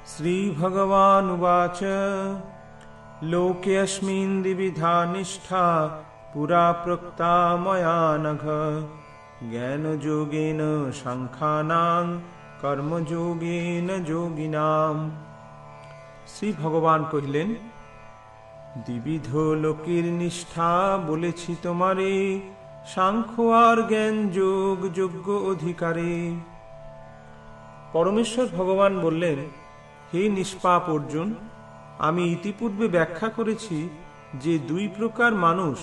श्रीभगवानुवाच लोकेऽस्मिन् द्विविधा निष्ठा पुरा प्रोक्ता मया नघ ज्ञानयोगेन सांख्यानां कर्मयोगेन যোগিনাম। শ্রী ভগবান কহিলেন, দ্বিবিধ লোকের নিষ্ঠা বলেছি তোমারে, সাংখ্য আর জ্ঞান যোগ যোগ্য অধিকারে। পরমেশ্বর ভগবান বললেন, হে নিষ্পাপ অর্জুন, আমি ইতিপূর্বে ব্যাখ্যা করেছি যে দুই প্রকার মানুষ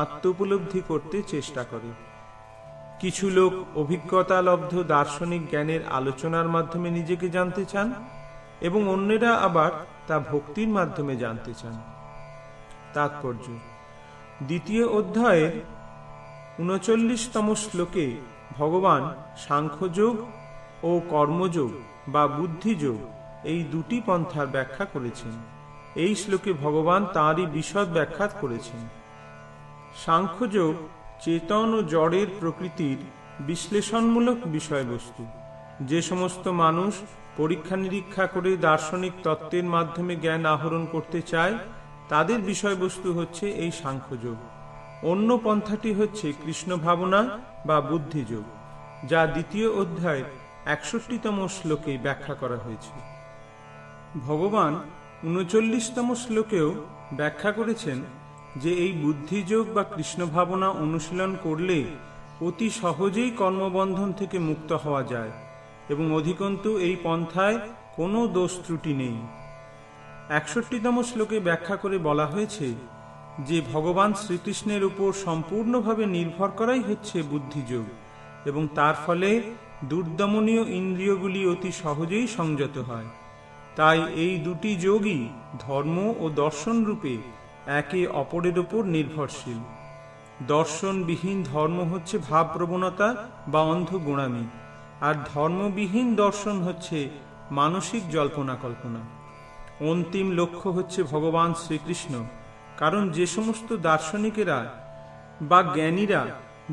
আত্মোপলব্ধি করতে চেষ্টা করে। কিছু লোক অভিজ্ঞতালব্ধ দার্শনিক জ্ঞানের আলোচনার মাধ্যমে নিজেকে জানতে চান এবং অন্যেরা আবার তা ভক্তির মাধ্যমে জানতে চান। তাৎপর্য: দ্বিতীয় অধ্যায়ের ৩৯তম শ্লোকে ভগবান সাংখ্যযোগ ও কর্মযোগ বা বুদ্ধিযোগ এই দুটি পন্থার ব্যাখ্যা করেছেন। এই শ্লোকে ভগবান তাঁরই বিশদ ব্যাখ্যা করেছেন। সাংখ্যযোগ চেতন ও জড়ের প্রকৃতির বিশ্লেষণমূলক বিষয়বস্তু। যে সমস্ত মানুষ পরীক্ষা নিরীক্ষা করে দার্শনিক তত্ত্বের মাধ্যমে জ্ঞান আহরণ করতে চায়, তাদের বিষয়বস্তু হচ্ছে এই সাংখ্যযোগ। অন্য পন্থাটি হচ্ছে কৃষ্ণ ভাবনা বা বুদ্ধিযোগ, যা দ্বিতীয় অধ্যায় ৬১তম শ্লোকে ব্যাখ্যা করা হয়েছে। ভগবান ৩৯তম শ্লোকেও ব্যাখ্যা করেছেন যে এই বুদ্ধিযোগ বা কৃষ্ণ ভাবনা অনুশীলন করলে অতি সহজেই কর্মবন্ধন থেকে মুক্ত হওয়া যায় এবং অধিকন্তু এই পন্থায় কোনো দোষ ত্রুটি নেই। ৬১তম শ্লোকে ব্যাখ্যা করে বলা হয়েছে যে ভগবান শ্রীকৃষ্ণের উপর সম্পূর্ণভাবে নির্ভর করাই হচ্ছে বুদ্ধিযোগ এবং তার ফলে দুর্দমনীয় ইন্দ্রিয়গুলি অতি সহজেই সংযত হয়। তাই এই দুটি যোগই ধর্ম ও দর্শন রূপে একে অপরের উপর নির্ভরশীল। দর্শনবিহীন ধর্ম হচ্ছে ভাবপ্রবণতা বা অন্ধ গোঁড়ামি, আর ধর্মবিহীন দর্শন হচ্ছে মানসিক জল্পনা কল্পনা। অন্তিম লক্ষ্য হচ্ছে ভগবান শ্রীকৃষ্ণ, কারণ যে সমস্ত দার্শনিকেরা বা জ্ঞানীরা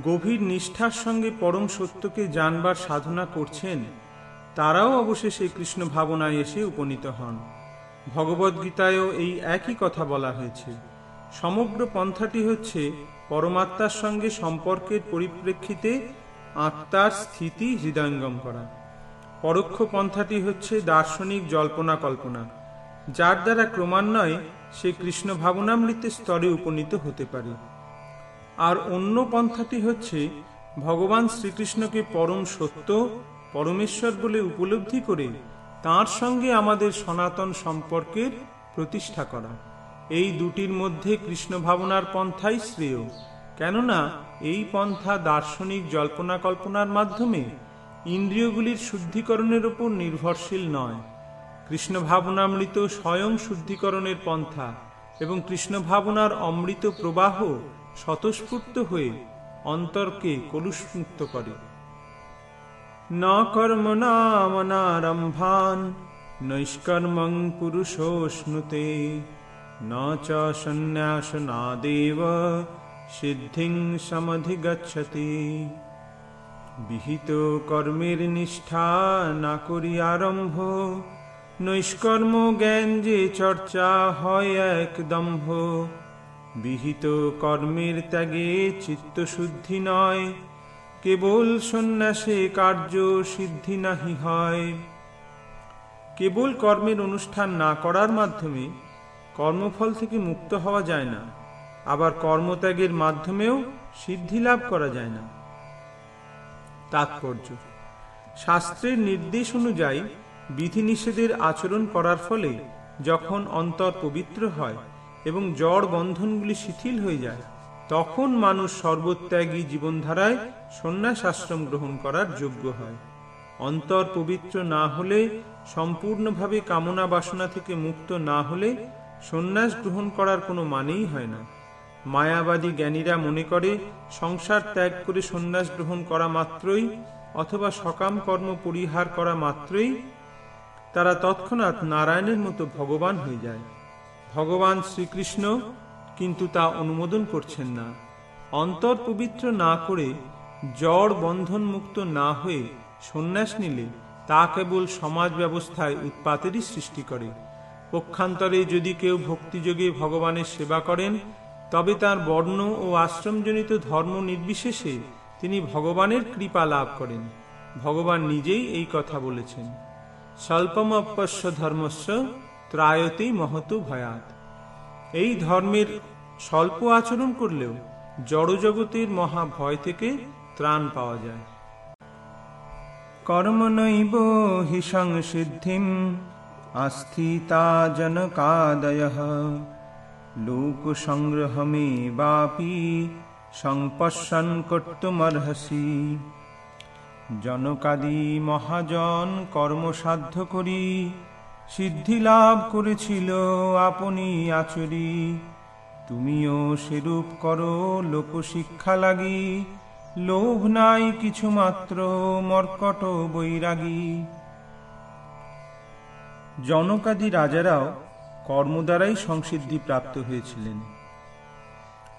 গভীর নিষ্ঠার সঙ্গে পরম সত্যকে জানবার সাধনা করছেন, তারাও অবশেষে কৃষ্ণ ভাবনায় এসে উপনীত হন। ভগবদ্গীতায়ও এই একই কথা বলা হয়েছে। সমগ্র পন্থাটি হচ্ছে পরমাত্মার সঙ্গে সম্পর্কের পরিপ্রেক্ষিতে আত্মার স্থিতি হৃদয়ঙ্গম করা। পরোক্ষ পন্থাটি হচ্ছে দার্শনিক জল্পনা কল্পনা, যার দ্বারা ক্রমান্বয়ে সে কৃষ্ণ ভাবনামৃতের স্তরে উপনীত হতে পারে। আর অন্য পন্থাটি হচ্ছে ভগবান শ্রীকৃষ্ণকে পরম সত্য, পরমেশ্বর বলে উপলব্ধি করে তাঁর সঙ্গে আমাদের সনাতন সম্পর্কের প্রতিষ্ঠা করা। এই দুটির মধ্যে কৃষ্ণ ভাবনার পন্থাই শ্রেয়, কেননা এই পন্থা দার্শনিক জল্পনা কল্পনার মাধ্যমে ইন্দ্রিয়গুলির শুদ্ধিকরণের উপর নির্ভরশীল নয়। কৃষ্ণ ভাবনামৃত স্বয়ং শুদ্ধিকরণের পন্থা এবং কৃষ্ণ ভাবনার অমৃত প্রবাহ স্বতঃস্ফূর্ত হয়ে অন্তরকে কলুষমুক্ত করে। ন কর্মণামনারম্ভান নৈষ্কর্মং পুরুষোষ্ণুতে ন চ সন্ন্যাসনাদেব সিদ্ধিং সমধিগচ্ছতি। বিহিত কর্মের নিষ্ঠা না করি আরম্ভ, নৈষ্কর্ম জ্ঞান যে চর্চা হয় এক দম্ভ। বিহিত কর্মের ত্যাগে চিত্তশুদ্ধি নয়, কেবল সন্ন্যাসে কার্য সিদ্ধি নাহি হয়। কেবল কর্মের অনুষ্ঠান না করার মাধ্যমে কর্মফল থেকে মুক্ত হওয়া যায় না, আবার কর্মত্যাগের মাধ্যমেও সিদ্ধি লাভ করা যায় না। তাৎপর্য: শাস্ত্রের নির্দেশ অনুযায়ী বিধিনিষেধের আচরণ করার ফলে যখন অন্তর পবিত্র হয় এবং জড় বন্ধনগুলি শিথিল হয়ে যায়, তখন মানুষ সর্বত্যাগী জীবনধারায় সন্ন্যাস আশ্রম গ্রহণ করার যোগ্য হয়। অন্তর পবিত্র না হলে, সম্পূর্ণভাবে কামনা বাসনা থেকে মুক্ত না হলে সন্ন্যাস গ্রহণ করার কোনো মানেই হয় না। মায়াবাদী জ্ঞানীরা মনে করে সংসার ত্যাগ করে সন্ন্যাস গ্রহণ করা মাত্রই অথবা সকাম কর্ম পরিহার করা মাত্রই তারা তৎক্ষণাৎ নারায়ণের মতো ভগবান হয়ে যায়। ভগবান শ্রীকৃষ্ণ কিন্তু তা অনুমোদন করছেন না। অন্তর পবিত্র না করে জড় বন্ধন মুক্ত না হয়ে সন্ন্যাস নিলে তা কেবল সমাজ ব্যবস্থায় উৎপাতেরই সৃষ্টি করে। পক্ষান্তরে যদি কেউ ভক্তিযোগে ভগবানের সেবা করেন, তবে তার বর্ণ ও আশ্রমজনিত ধর্ম নির্বিশেষে তিনি ভগবানের কৃপা লাভ করেন। ভগবান নিজেই এই কথা বলেছেন, স্বল্পমপ্যস্য ধর্মস্য ত্রায়তে মহতো ভয়াৎ। এই ধর্মের স্বল্প আচরণ করলেও জড়জগতের মহা ভয় থেকে ত্রাণ পাওয়া যায়। কর্মনৈব হি সংসিদ্ধিম আস্থিতা জনকাদয়ঃ লোক সংগ্রহমেবাপি সংপশ্যন কর্তুমর্হসি। জনকাদি মহাজন কর্মসাধ্য করি সিদ্ধি লাভ করেছিল আপনি আচরি। তুমিও সেরূপ করো লোকশিক্ষা লাগি, লোভ নাই কিছু মাত্র মর্কট বৈরাগী। জনকাদি রাজারাও কর্ম দ্বারাই সংসিদ্ধি প্রাপ্ত হয়েছিলেন।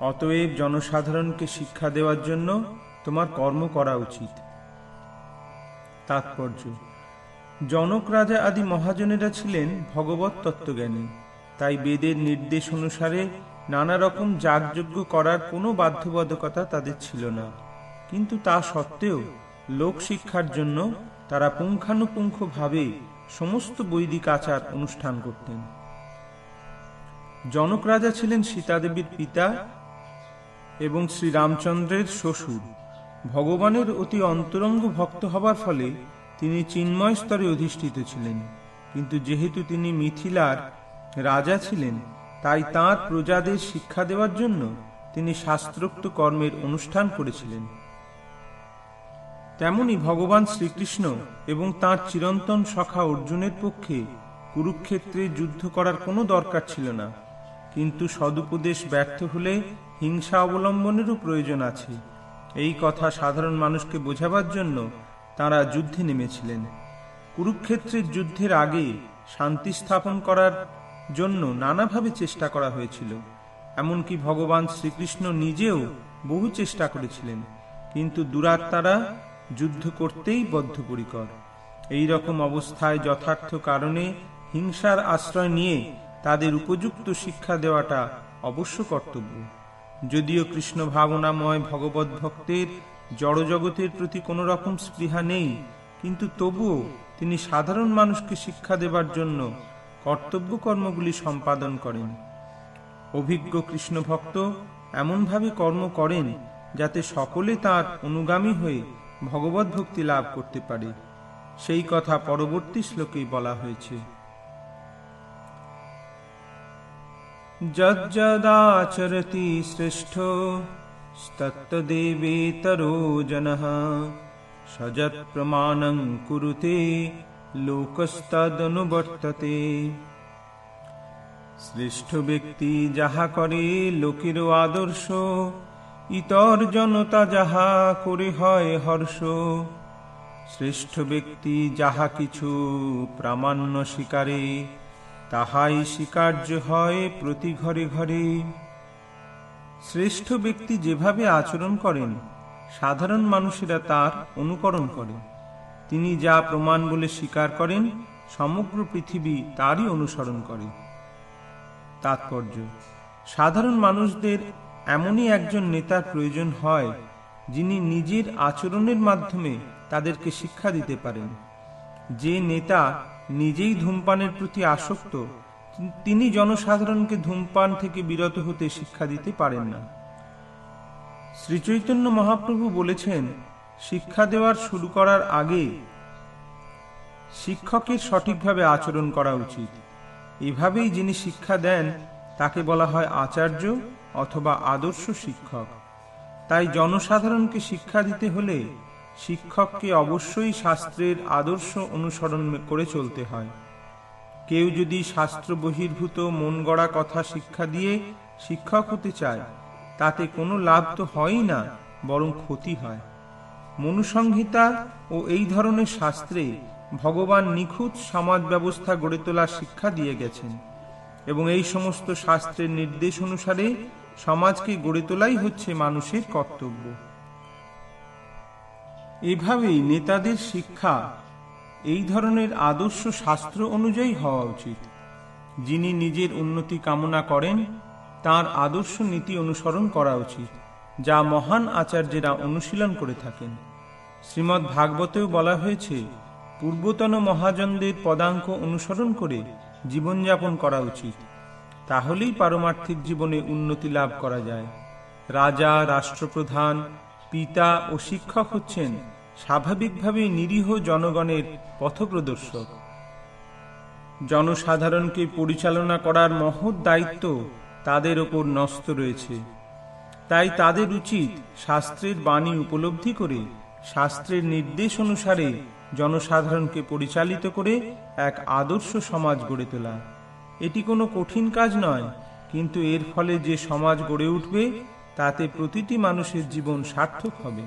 অতএব জনসাধারণকে শিক্ষা দেওয়ার জন্য তোমার কর্ম করা উচিত। তাৎপর্য: জনক রাজা আদি মহাজনেরা ছিলেন ভগবত তত্ত্বজ্ঞানী, তাই বেদের নির্দেশ অনুসারে নানা রকম যাগযজ্ঞ করার কোনো বাধ্যবাধকতা তাদের ছিল না। কিন্তু তা সত্ত্বেও লোক শিক্ষার জন্য তারা পুঙ্খানুপুঙ্খভাবে সমস্ত বৈদিক আচার অনুষ্ঠান করতেন। জনক রাজা ছিলেন সীতাদেবীর পিতা এবং শ্রীরামচন্দ্রের শ্বশুর। ভগবানের অতি অন্তরঙ্গ ভক্ত হবার ফলে তিনি চিন্ময় স্তরে অধিষ্ঠিত ছিলেন। কিন্তু যেহেতু তিনি মিথিলার রাজা ছিলেন, তাই তাঁর প্রজাদের শিক্ষা দেওয়ার জন্য তিনি শাস্ত্রোক্ত কর্মের অনুষ্ঠান করেছিলেন। তেমনি ভগবান শ্রীকৃষ্ণ এবং তাঁর চিরন্তন সখা অর্জুনের পক্ষে কুরুক্ষেত্রে যুদ্ধ করার কোনো দরকার ছিল না। কিন্তু সদুপদেশ ব্যর্থ হলে হিংসা অবলম্বনেরও প্রয়োজন আছে, এই কথা সাধারণ মানুষকে বোঝাবার জন্য তাঁরা যুদ্ধে নেমেছিলেন। কুরুক্ষেত্রের যুদ্ধের আগে শান্তি স্থাপন করার জন্য নানাভাবে চেষ্টা করা হয়েছিল। এমনকি ভগবান শ্রীকৃষ্ণ নিজেও বহু চেষ্টা করেছিলেন, কিন্তু দুরাত্মারা যুদ্ধ করতেই বদ্ধপরিকর। এই রকম অবস্থায় যথার্থ কারণে হিংসার আশ্রয় নিয়ে তাদের উপযুক্ত শিক্ষা দেওয়াটা অবশ্য কর্তব্য। যদিও কৃষ্ণ ভাবনাময় ভগবত ভক্তের জড়জগতের প্রতি কোনো রকম স্পৃহা নেই, কিন্তু তবুও তিনি সাধারণ মানুষকে শিক্ষা দেবার জন্য কর্তব্য কর্মগুলি সম্পাদন করেন। অভিজ্ঞ কৃষ্ণ ভক্ত এমনভাবে কর্ম করেন যাতে সকলে তার অনুগামী হয়ে ভগবত ভক্তি লাভ করতে পারে। সেই কথা পরবর্তী শ্লোকেই বলা হয়েছে, যজ্জদাচরতি শ্রেষ্ঠ তত্তদেবেতরো জনঃ সযৎ প্রমাণং কুরুতে লোকস্তদনুবর্ততে। শ্রেষ্ঠ ব্যক্তি যাহা করে লোকেরও আদর্শ, ইতর জনতা যাহা করে হয় হর্ষ। শ্রেষ্ঠ ব্যক্তি যাহা কিছু প্রামাণ্য স্বীকারে, তাহাই স্বীকার্য হয় প্রতি ঘরে ঘরে। শ্রেষ্ঠ ব্যক্তি যেভাবে আচরণ করেন, সাধারণ মানুষেরা তার অনুকরণ করে। তিনি যা প্রমাণ বলে স্বীকার করেন, সমগ্র পৃথিবী তারই অনুসরণ করে। তাৎপর্য: সাধারণ মানুষদের এমনই একজন নেতার প্রয়োজন হয়, যিনি নিজের আচরণের মাধ্যমে তাদেরকে শিক্ষা দিতে পারেন। যে নেতা নিজেই ধূমপানের প্রতি আসক্ত, তিনি জনসাধারণকে ধূমপান থেকে বিরত হতে শিক্ষা দিতে পারেন না। শ্রীচৈতন্য মহাপ্রভু বলেছেন, শিক্ষা দেওয়ার শুরু করার আগে শিক্ষকের সঠিকভাবে আচরণ করা উচিত। এভাবেই যিনি শিক্ষা দেন তাকে বলা হয় আচার্য অথবা আদর্শ শিক্ষক। তাই জনসাধারণকে শিক্ষা দিতে হলে শিক্ষককে অবশ্যই শাস্ত্রের আদর্শ অনুসরণ করে চলতে হয়। কেউ যদি শাস্ত্র বহির্ভূত মন গড়া কথা শিক্ষা দিয়ে শিক্ষক হতে চায়, তাতে কোনো লাভ তো হয়ই না, বরং ক্ষতি হয়। মনুসংহিতা ও এই ধরনের শাস্ত্রে ভগবান নিখুঁত সমাজ ব্যবস্থা গড়ে তোলার শিক্ষা দিয়ে গেছেন, এবং এই সমস্ত শাস্ত্রের নির্দেশ অনুসারে সমাজকে গড়ে তোলাই হচ্ছে মানুষের কর্তব্য। এভাবেই নেতাদের শিক্ষা এই ধরনের আদর্শ শাস্ত্র অনুযায়ী হওয়া উচিত। যিনি নিজের উন্নতি কামনা করেন তার আদর্শ নীতি অনুসরণ করা উচিত, যা মহান আচার্যেরা অনুশীলন করে থাকেন। শ্রীমদ্ ভাগবতেও বলা হয়েছে, পূর্বতন মহাজনদের পদাঙ্ক অনুসরণ করে জীবনযাপন করা উচিত, তাহলেই পারমার্থিক জীবনে উন্নতি লাভ করা যায়। রাজা, রাষ্ট্রপ্রধান, পিতা ও শিক্ষক হচ্ছেন স্বাভাবিকভাবেই নিরীহ জনগণের পথপ্রদর্শক। জনসাধারণকে পরিচালনা করার মহৎ দায়িত্ব তাদের ওপর ন্যস্ত রয়েছে। তাই তাদের উচিত শাস্ত্রের বাণী উপলব্ধি করে শাস্ত্রের নির্দেশ অনুসারে জনসাধারণকে পরিচালিত করে এক আদর্শ সমাজ গড়ে তোলা। এটি কোনো কঠিন কাজ নয়, কিন্তু এর ফলে যে সমাজ গড়ে উঠবে তাতে প্রতিটি মানুষের জীবন সার্থক হবে।